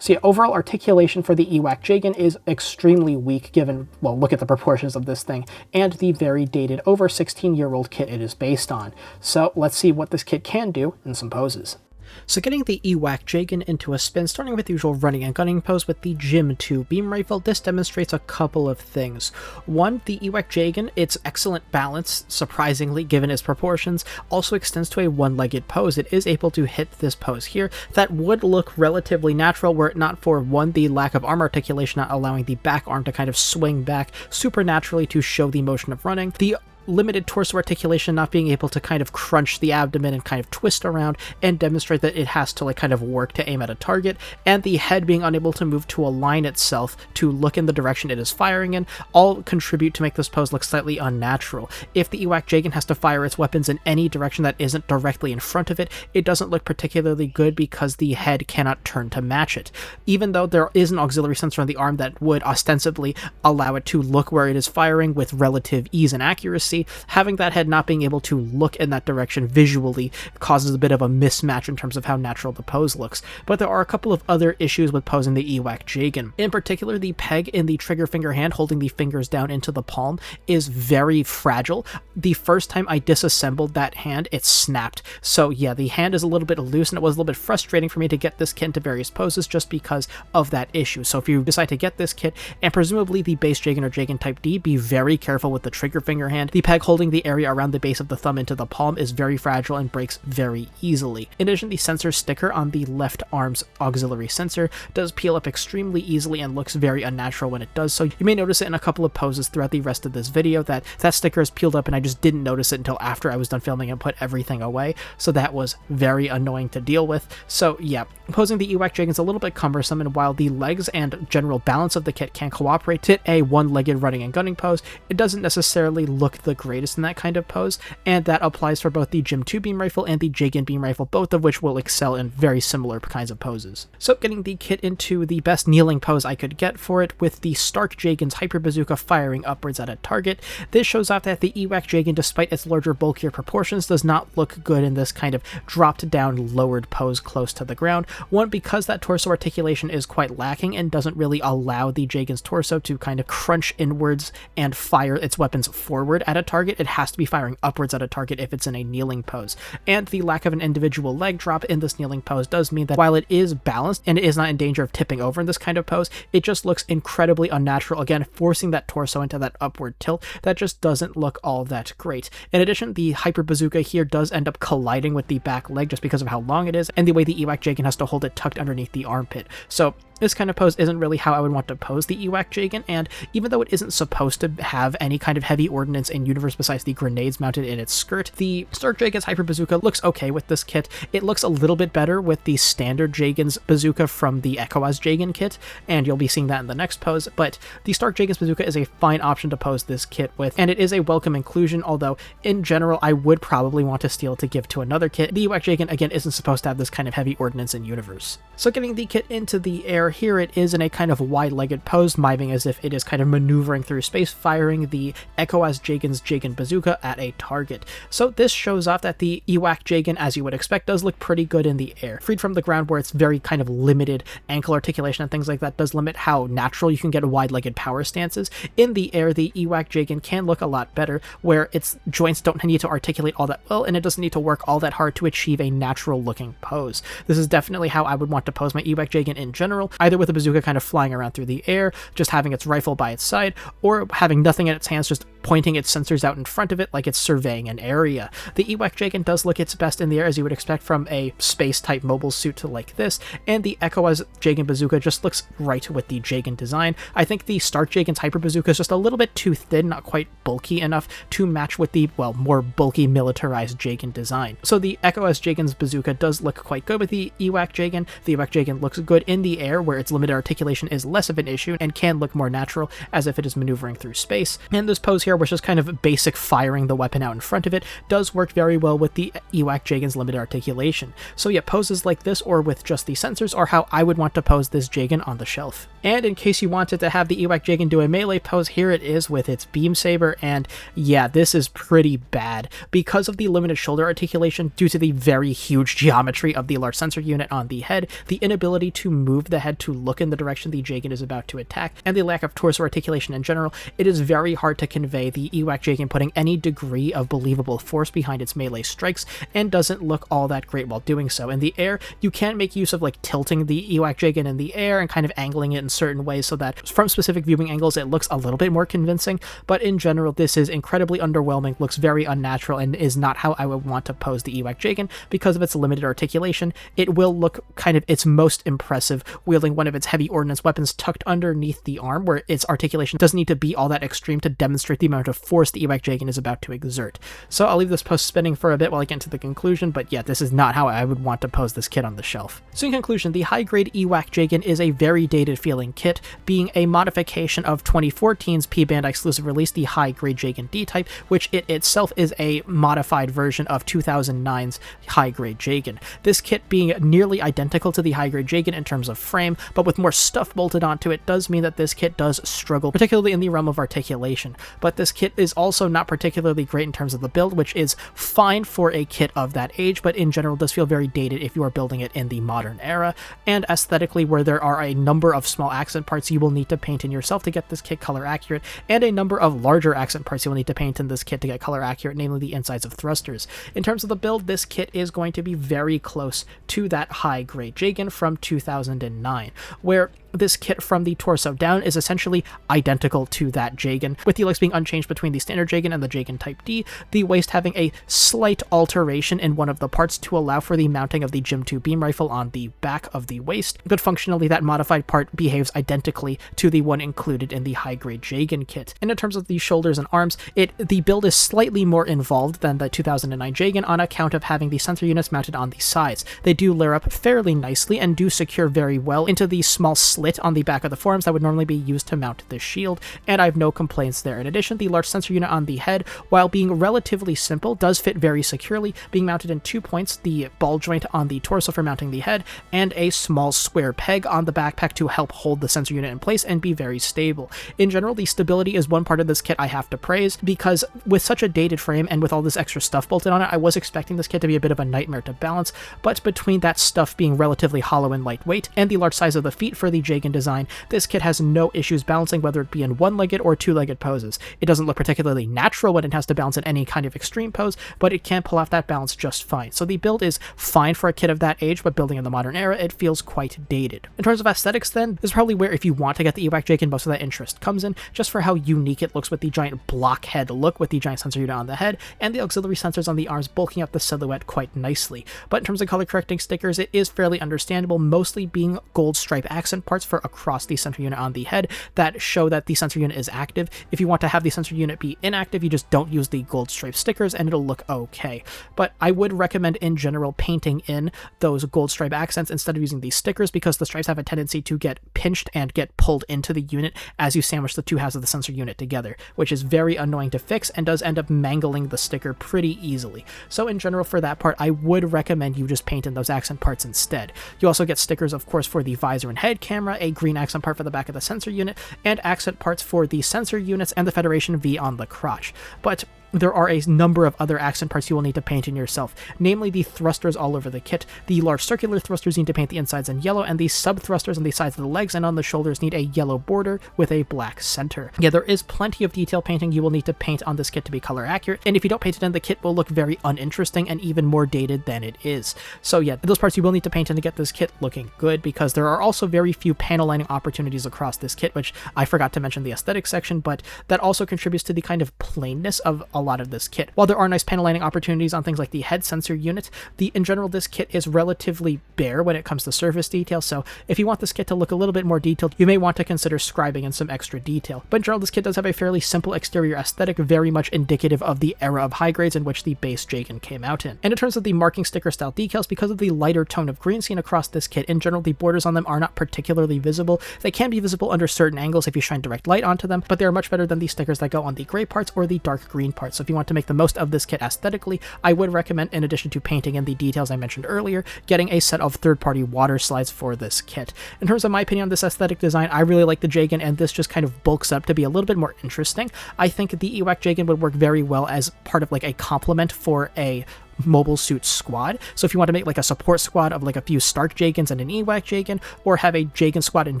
So yeah, overall articulation for the EWAC Jegan is extremely weak, given, well, look at the proportions of this thing, and the very dated, over 16-year-old kit it is based on. So let's see what this kit can do in some poses. So getting the EWAC Jegan into a spin, starting with the usual running and gunning pose with the Gym 2 beam rifle, this demonstrates a couple of things. One, the EWAC Jegan, its excellent balance, surprisingly given its proportions, also extends to a one-legged pose. It is able to hit this pose here that would look relatively natural were it not for, one, the lack of arm articulation, not allowing the back arm to kind of swing back supernaturally to show the motion of running, the limited torso articulation not being able to kind of crunch the abdomen and kind of twist around and demonstrate that it has to like kind of work to aim at a target, and the head being unable to move to align itself to look in the direction it is firing in, all contribute to make this pose look slightly unnatural. If the EWAC Jegan has to fire its weapons in any direction that isn't directly in front of it, it doesn't look particularly good because the head cannot turn to match it. Even though there is an auxiliary sensor on the arm that would ostensibly allow it to look where it is firing with relative ease and accuracy, having that head not being able to look in that direction visually causes a bit of a mismatch in terms of how natural the pose looks. But there are a couple of other issues with posing the EWAC Jegan. In particular, the peg in the trigger finger hand holding the fingers down into the palm is very fragile. The first time I disassembled that hand, it snapped. So yeah, the hand is a little bit loose, and it was a little bit frustrating for me to get this kit into various poses just because of that issue. So if you decide to get this kit, and presumably the base Jegan or Jegan Type D, be very careful with the trigger finger hand. The peg holding the area around the base of the thumb into the palm is very fragile and breaks very easily. In addition, the sensor sticker on the left arm's auxiliary sensor does peel up extremely easily and looks very unnatural when it does so. You may notice it in a couple of poses throughout the rest of this video that sticker is peeled up, and I just didn't notice it until after I was done filming and put everything away, so that was very annoying to deal with. So yeah, posing the EWAC Jegan is a little bit cumbersome, and while the legs and general balance of the kit can cooperate to a one-legged running and gunning pose, it doesn't necessarily look the greatest in that kind of pose, and that applies for both the Gym 2 beam rifle and the Jegan beam rifle, both of which will excel in very similar kinds of poses. So getting the kit into the best kneeling pose I could get for it, with the Stark Jegan's Hyper Bazooka firing upwards at a target, this shows off that the EWAC Jegan, despite its larger, bulkier proportions, does not look good in this kind of dropped down, lowered pose close to the ground. One, because that torso articulation is quite lacking and doesn't really allow the Jegan's torso to kind of crunch inwards and fire its weapons forward at a target. It has to be firing upwards at a target if it's in a kneeling pose. And the lack of an individual leg drop in this kneeling pose does mean that while it is balanced and it is not in danger of tipping over in this kind of pose, it just looks incredibly unnatural, again forcing that torso into that upward tilt that just doesn't look all that great. In addition, the Hyper Bazooka here does end up colliding with the back leg just because of how long it is and the way the EWAC Jegan has to hold it tucked underneath the armpit. So this kind of pose isn't really how I would want to pose the EWAC Jegan, and even though it isn't supposed to have any kind of heavy ordnance in universe besides the grenades mounted in its skirt, the Stark Jegan's Hyper Bazooka looks okay with this kit. It looks a little bit better with the standard Jegan's bazooka from the EWAC Jegan kit, and you'll be seeing that in the next pose, but the Stark Jegan's bazooka is a fine option to pose this kit with, and it is a welcome inclusion, although in general I would probably want to steal to give to another kit. The EWAC Jegan, again, isn't supposed to have this kind of heavy ordnance in universe. So getting the kit into the air, where here it is in a kind of wide-legged pose, miming as if it is kind of maneuvering through space, firing the EWAC Jegan's Jegan bazooka at a target. So this shows off that the EWAC Jegan, as you would expect, does look pretty good in the air. Freed from the ground, where it's very kind of limited ankle articulation and things like that, does limit how natural you can get wide-legged power stances. In the air, the EWAC Jegan can look a lot better, where its joints don't need to articulate all that well, and it doesn't need to work all that hard to achieve a natural-looking pose. This is definitely how I would want to pose my EWAC Jegan in general, either with a bazooka kind of flying around through the air, just having its rifle by its side, or having nothing in its hands, just pointing its sensors out in front of it like it's surveying an area. The EWAC Jegan does look its best in the air, as you would expect from a space-type mobile suit like this, and the EWAC Jegan bazooka just looks right with the Jegan design. I think the Start Jegan's Hyper Bazooka is just a little bit too thin, not quite bulky enough to match with the, well, more bulky militarized Jegan design. So the EWAC Jegan's bazooka does look quite good with the EWAC Jegan. The EWAC Jegan looks good in the air, where its limited articulation is less of an issue and can look more natural as if it is maneuvering through space. And this pose here, which is kind of basic firing the weapon out in front of it, does work very well with the EWAC Jegan's limited articulation. So yeah, poses like this or with just the sensors are how I would want to pose this Jegan on the shelf. And in case you wanted to have the EWAC Jegan do a melee pose, here it is with its beam saber, and yeah, this is pretty bad. Because of the limited shoulder articulation due to the very huge geometry of the large sensor unit on the head, the inability to move the head to look in the direction the Jegan is about to attack, and the lack of torso articulation in general, it is very hard to convey the EWAC Jegan putting any degree of believable force behind its melee strikes, and doesn't look all that great while doing so. In the air, you can make use of like tilting the EWAC Jegan in the air and kind of angling it in certain ways so that from specific viewing angles it looks a little bit more convincing, but in general this is incredibly underwhelming, looks very unnatural, and is not how I would want to pose the EWAC Jegan because of its limited articulation. It will look kind of its most impressive wielding one of its heavy ordnance weapons tucked underneath the arm, where its articulation doesn't need to be all that extreme to demonstrate the amount of force the EWAC Jegan is about to exert. So I'll leave this post spinning for a bit while I get to the conclusion, but yeah, this is not how I would want to pose this kit on the shelf. So in conclusion, the high-grade EWAC Jegan is a very dated feeling kit, being a modification of 2014's p-bandai exclusive release, the high-grade Jegan D-Type, which it itself is a modified version of 2009's high-grade Jegan. This kit being nearly identical to the high-grade Jegan in terms of frame, but with more stuff bolted onto it, does mean that this kit does struggle, particularly in the realm of articulation. But this kit is also not particularly great in terms of the build, which is fine for a kit of that age, but in general does feel very dated if you are building it in the modern era. And aesthetically, where there are a number of small accent parts you will need to paint in yourself to get this kit color accurate, and a number of larger accent parts you will need to paint in this kit to get color accurate, namely the insides of thrusters. In terms of the build, this kit is going to be very close to that high-grade Jegan from 2009, where this kit from the torso down is essentially identical to that Jegan, with the legs being unchanged between the standard Jegan and the Jegan Type D, the waist having a slight alteration in one of the parts to allow for the mounting of the Gym 2 beam rifle on the back of the waist, but functionally that modified part behaves identically to the one included in the high-grade Jegan kit. And in terms of the shoulders and arms, the build is slightly more involved than the 2009 Jegan on account of having the sensor units mounted on the sides. They do layer up fairly nicely and do secure very well into the small slit on the back of the forearms that would normally be used to mount the shield, and I have no complaints there. In addition, the large sensor unit on the head, while being relatively simple, does fit very securely, being mounted in 2 points, the ball joint on the torso for mounting the head, and a small square peg on the backpack to help hold the sensor unit in place and be very stable. In general, the stability is one part of this kit I have to praise, because with such a dated frame and with all this extra stuff bolted on it, I was expecting this kit to be a bit of a nightmare to balance, but between that stuff being relatively hollow and lightweight, and the large size of the feet for the Jegan design, this kit has no issues balancing, whether it be in one-legged or two-legged poses. It doesn't look particularly natural when it has to balance in any kind of extreme pose, but it can pull off that balance just fine. So the build is fine for a kit of that age, but building in the modern era, it feels quite dated. In terms of aesthetics then, this is probably where, if you want to get the EWAC Jegan, most of that interest comes in, just for how unique it looks with the giant blockhead look with the giant sensor unit on the head, and the auxiliary sensors on the arms bulking up the silhouette quite nicely. But in terms of color correcting stickers, it is fairly understandable, mostly being gold stripe accent parts for across the sensor unit on the head that show that the sensor unit is active. If you want to have the sensor unit be inactive, you just don't use the gold stripe stickers and it'll look okay. But I would recommend in general painting in those gold stripe accents instead of using these stickers, because the stripes have a tendency to get pinched and get pulled into the unit as you sandwich the two halves of the sensor unit together, which is very annoying to fix and does end up mangling the sticker pretty easily. So in general, for that part, I would recommend you just paint in those accent parts instead. You also get stickers, of course, for the visor and head camera, camera, a green accent part for the back of the sensor unit, and accent parts for the sensor units and the Federation V on the crotch. But there are a number of other accent parts you will need to paint in yourself, namely the thrusters all over the kit. The large circular thrusters need to paint the insides in yellow, and the sub-thrusters on the sides of the legs and on the shoulders need a yellow border with a black center. Yeah, there is plenty of detail painting you will need to paint on this kit to be color accurate, and if you don't paint it in, the kit will look very uninteresting and even more dated than it is. So yeah, those parts you will need to paint in to get this kit looking good, because there are also very few panel lining opportunities across this kit, which I forgot to mention the aesthetics section, but that also contributes to the kind of plainness of a lot of this kit. While there are nice panel lining opportunities on things like the head sensor unit, in general this kit is relatively bare when it comes to surface detail, so if you want this kit to look a little bit more detailed, you may want to consider scribing in some extra detail. But in general, this kit does have a fairly simple exterior aesthetic, very much indicative of the era of high grades in which the base Jegan came out in. And in terms of the marking sticker style decals, because of the lighter tone of green seen across this kit, in general the borders on them are not particularly visible. They can be visible under certain angles if you shine direct light onto them, but they are much better than the stickers that go on the gray parts or the dark green parts. So if you want to make the most of this kit aesthetically, I would recommend, in addition to painting in the details I mentioned earlier, getting a set of third-party water slides for this kit. In terms of my opinion on this aesthetic design, I really like the Jegan, and this just kind of bulks up to be a little bit more interesting. I think the EWAC Jegan would work very well as part of like a complement for a mobile suit squad. So if you want to make like a support squad of like a few Stark Jegans and an EWAC Jegan, or have a Jegan squad in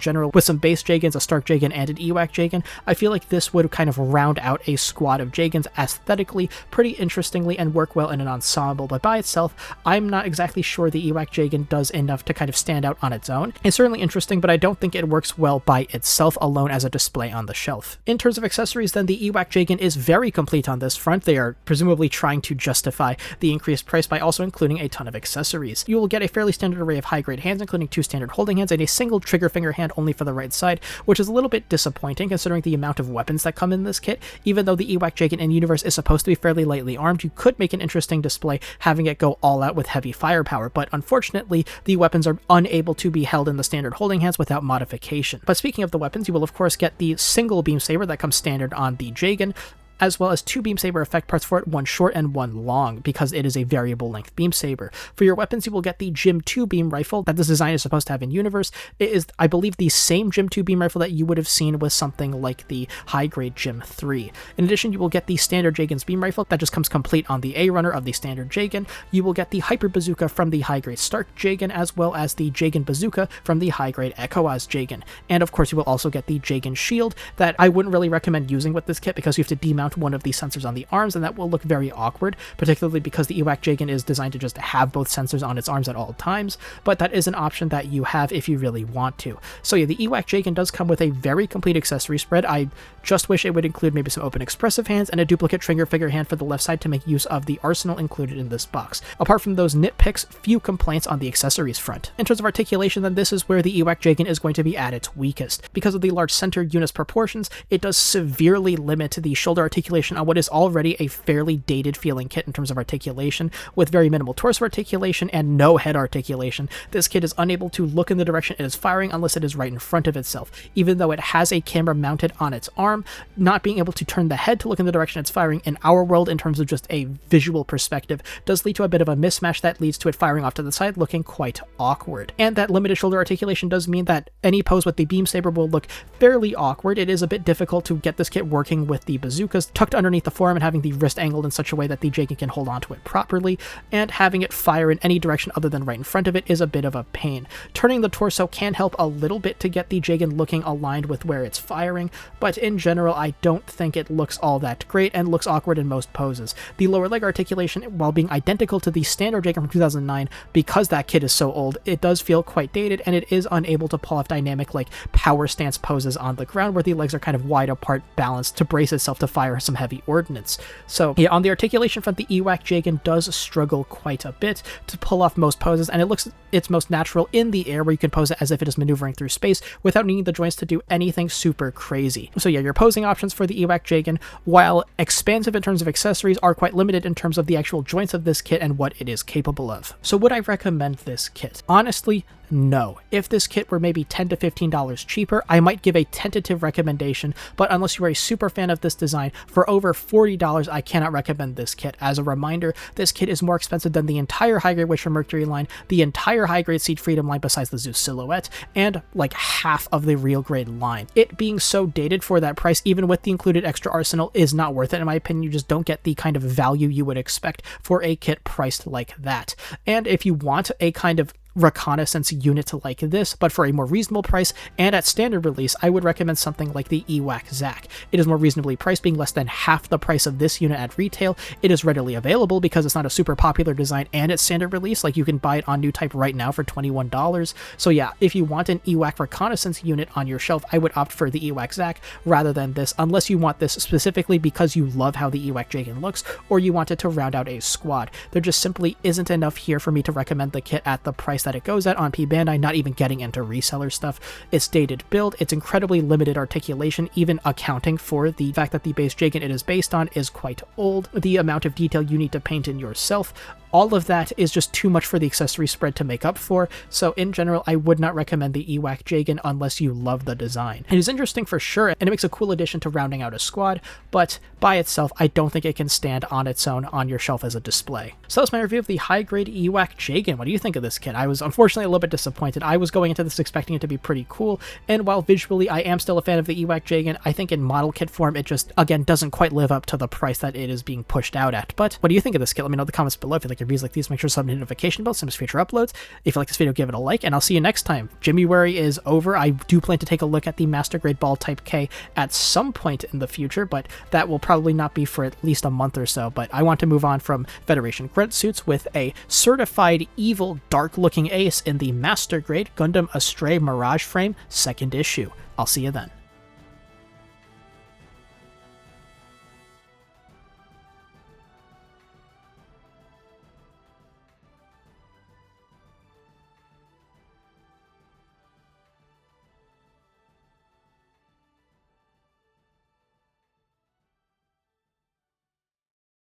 general with some base Jegans, a Stark Jegan, and an EWAC Jegan, I feel like this would kind of round out a squad of Jegans aesthetically, pretty interestingly, and work well in an ensemble. But by itself, I'm not exactly sure the EWAC Jegan does enough to kind of stand out on its own. It's certainly interesting, but I don't think it works well by itself alone as a display on the shelf. In terms of accessories, then, the EWAC Jegan is very complete on this front. They are presumably trying to justify the increased price by also including a ton of accessories. You will get a fairly standard array of high-grade hands, including 2 standard holding hands and a single trigger finger hand only for the right side, which is a little bit disappointing considering the amount of weapons that come in this kit. Even though the EWAC Jegan in universe is supposed to be fairly lightly armed, you could make an interesting display having it go all out with heavy firepower, but unfortunately the weapons are unable to be held in the standard holding hands without modification. But speaking of the weapons, you will of course get the single beam saber that comes standard on the Jegan, as well as 2 beam saber effect parts for it, 1 short and 1 long, because it is a variable length beam saber. For your weapons, you will get the Gym 2 beam rifle that this design is supposed to have in universe. It is, I believe, the same Gym 2 beam rifle that you would have seen with something like the high-grade Gym 3. In addition, you will get the standard Jegan's beam rifle that just comes complete on the A runner of the standard Jegan. You will get the Hyper Bazooka from the high-grade Stark Jegan, as well as the Jegan Bazooka from the high-grade EWAC Jegan. And of course, you will also get the Jegan shield that I wouldn't really recommend using with this kit, because you have to demount one of the sensors on the arms, and that will look very awkward, particularly because the EWAC Jegan is designed to just have both sensors on its arms at all times, but that is an option that you have if you really want to. So yeah, the EWAC Jegan does come with a very complete accessory spread. I just wish it would include maybe some open expressive hands and a duplicate trigger figure hand for the left side to make use of the arsenal included in this box. Apart from those nitpicks, few complaints on the accessories front. In terms of articulation, then, this is where the EWAC Jegan is going to be at its weakest. Because of the large center unit's proportions, it does severely limit the shoulder articulation on what is already a fairly dated feeling kit in terms of articulation, with very minimal torso articulation and no head articulation. This kit is unable to look in the direction it is firing unless it is right in front of itself. Even though it has a camera mounted on its arm, not being able to turn the head to look in the direction it's firing in our world in terms of just a visual perspective does lead to a bit of a mismatch that leads to it firing off to the side looking quite awkward. And that limited shoulder articulation does mean that any pose with the beam saber will look fairly awkward. It is a bit difficult to get this kit working with the bazookas tucked underneath the forearm and having the wrist angled in such a way that the Jegan can hold onto it properly, and having it fire in any direction other than right in front of it is a bit of a pain. Turning the torso can help a little bit to get the Jegan looking aligned with where it's firing, but in general I don't think it looks all that great and looks awkward in most poses. The lower leg articulation, while being identical to the standard Jegan from 2009, because that kit is so old, it does feel quite dated, and it is unable to pull off dynamic like power stance poses on the ground where the legs are kind of wide apart, balanced to brace itself to fire some heavy ordnance. So yeah, on the articulation front, the EWAC Jegan does struggle quite a bit to pull off most poses, and it looks its most natural in the air, where you can pose it as if it is maneuvering through space without needing the joints to do anything super crazy. So yeah, your posing options for the EWAC Jegan, while expansive in terms of accessories, are quite limited in terms of the actual joints of this kit and what it is capable of. So would I recommend this kit? Honestly, No. If this kit were maybe $10 to $15 cheaper, I might give a tentative recommendation, but unless you are a super fan of this design, for over $40, I cannot recommend this kit. As a reminder, this kit is more expensive than the entire high-grade Witcher Mercury line, the entire high-grade Seed Freedom line besides the Zeus silhouette, and like half of the real grade line. It being so dated for that price, even with the included extra arsenal, is not worth it in my opinion. You just don't get the kind of value you would expect for a kit priced like that. And if you want a kind of reconnaissance unit like this, but for a more reasonable price and at standard release, I would recommend something like the EWAC Zack. It is more reasonably priced, being less than half the price of this unit at retail. It is readily available because it's not a super popular design and it's standard release. Like, you can buy it on New Type right now for $21. So yeah, if you want an EWAC reconnaissance unit on your shelf, I would opt for the EWAC Zack rather than this, unless you want this specifically because you love how the EWAC Jegan looks or you want it to round out a squad. There just simply isn't enough here for me to recommend the kit at the price that it goes at on p-bandai, not even getting into reseller stuff. It's dated build, it's incredibly limited articulation, even accounting for the fact that the base Jegan it is based on is quite old. The amount of detail you need to paint in yourself, all of that is just too much for the accessory spread to make up for, so in general, I would not recommend the EWAC Jegan unless you love the design. It is interesting for sure, and it makes a cool addition to rounding out a squad, but by itself, I don't think it can stand on its own on your shelf as a display. So that's my review of the high-grade EWAC Jegan. What do you think of this kit? I was unfortunately a little bit disappointed. I was going into this expecting it to be pretty cool, and while visually I am still a fan of the EWAC Jegan, I think in model kit form, it just, again, doesn't quite live up to the price that it is being pushed out at. But what do you think of this kit? Let me know in the comments below. If you like reviews like these, make sure to sub the notification bell, send us future uploads. If you like this video, give it a like, and I'll see you next time. January is over. I do plan to take a look at the Master Grade Ball Type K at some point in the future, but that will probably not be for at least a month or so. But I want to move on from Federation grunt suits with a certified evil dark-looking ace in the Master Grade Gundam Astray Mirage Frame 2nd issue. I'll see you then.